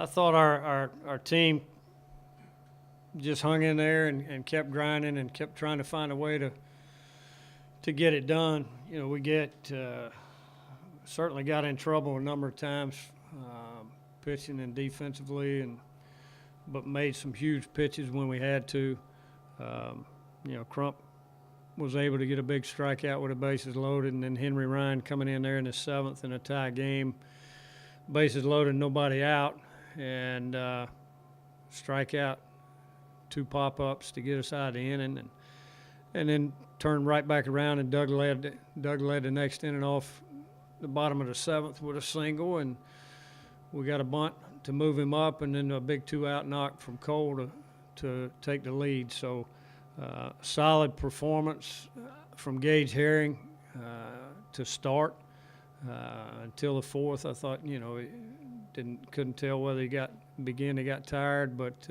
thought our team just hung in there and kept grinding and kept trying to find a way to get it done. You know, we certainly got in trouble a number of times, pitching and defensively, but made some huge pitches when we had to. You know, Crump was able to get a big strikeout with the bases loaded, and then Henry Ryan coming in there in the seventh in a tie game, bases loaded, nobody out, and strike out, 2 pop-ups to get us out of the inning, and then turned right back around, and Doug led the next inning off the bottom of the seventh with a single, and we got a bunt to move him up, and then a big 2-out knock from Cole to take the lead. So solid performance from Gage Herring to start until the fourth. I thought, you know, couldn't tell whether he got tired, but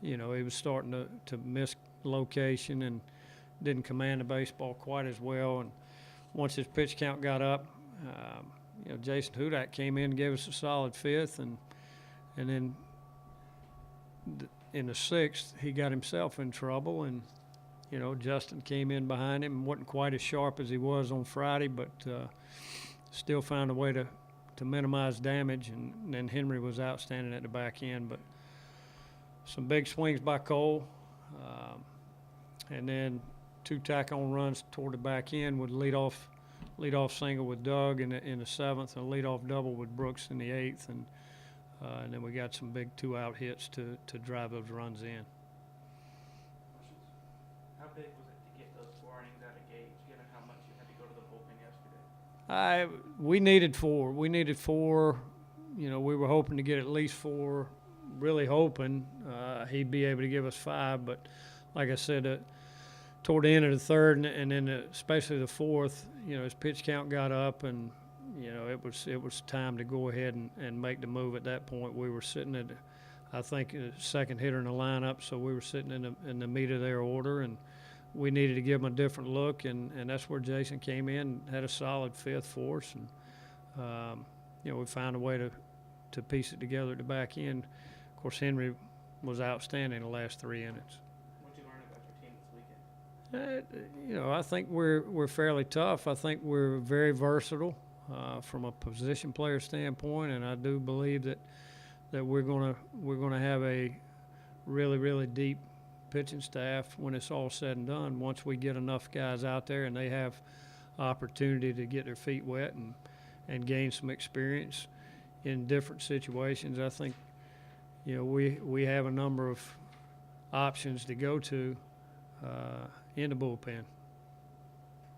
you know, he was starting to miss location and didn't command the baseball quite as well. And once his pitch count got up, you know, Jason Hudak came in and gave us a solid fifth, and then in the sixth, he got himself in trouble, and, you know, Justin came in behind him and wasn't quite as sharp as he was on Friday, but still found a way to minimize damage, and then Henry was outstanding at the back end. But some big swings by Cole, and then 2 tack-on runs toward the back end with leadoff single with Doug in the seventh, and a leadoff double with Brooks in the eighth, and then we got some big 2-out hits to drive those runs in. How big was it to get those 4 innings out of Gage, given how much you had to go to the bullpen yesterday? We needed 4. We needed 4. You know, we were hoping to get at least 4. Really hoping he'd be able to give us 5. But like I said, toward the end of the third and then especially the fourth, you know, his pitch count got up, and you know, it was time to go ahead and make the move at that point. We were sitting at, I think, the second hitter in the lineup, so we were sitting in the meat of their order, and we needed to give them a different look, and that's where Jason came in, had a solid fifth for us, and you know, we found a way to piece it together at the back end. Of course, Henry was outstanding the last 3 innings. What did you learn about your team this weekend? You know, I think we're fairly tough. I think we're very versatile from a position player standpoint, and I do believe that we're gonna have a really, really deep pitching staff when it's all said and done. Once we get enough guys out there and they have opportunity to get their feet wet and gain some experience in different situations, I think, you know, we have a number of options to go to in the bullpen.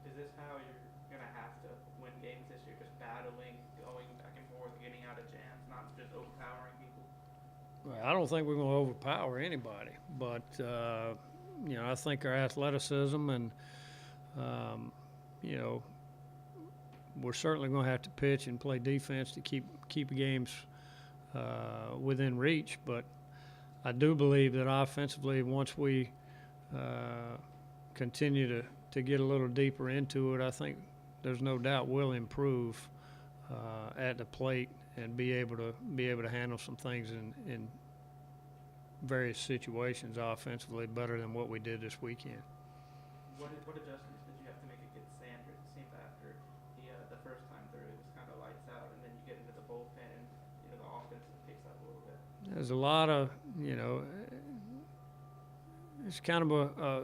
Is this how you're going to have to win games this year, just battling, going back and forth, getting out of jams, not just overpowering people? Well, I don't think we're going to overpower anybody, but you know, I think our athleticism and you know, we're certainly going to have to pitch and play defense to keep games within reach. But I do believe that offensively, once we continue to get a little deeper into it, I think there's no doubt we'll improve at the plate and be able to handle some things in various situations offensively better than what we did this weekend. What adjustments did you have to make against Sanders? It seemed after the first time through, it was kind of lights out, and then you get into the bullpen, and you know, the offense picks up a little bit. There's a lot of, you know, it's kind of a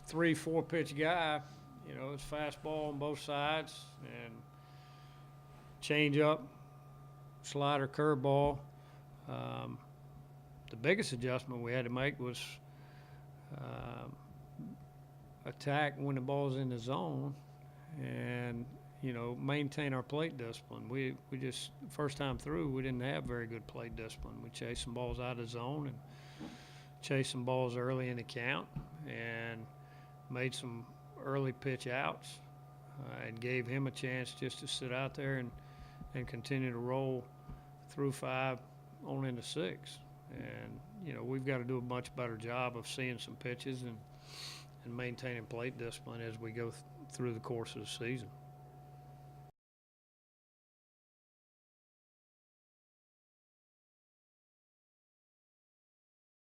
3-4 pitch guy. You know, it's fastball on both sides and change up, slider, curveball. The biggest adjustment we had to make was attack when the ball's in the zone, and you know, maintain our plate discipline. We just, first time through, we didn't have very good plate discipline. We chased some balls out of the zone and chased some balls early in the count and made some early pitch outs and gave him a chance just to sit out there and continue to roll through 5 on into 6. And, you know, we've got to do a much better job of seeing some pitches and maintaining plate discipline as we go through the course of the season.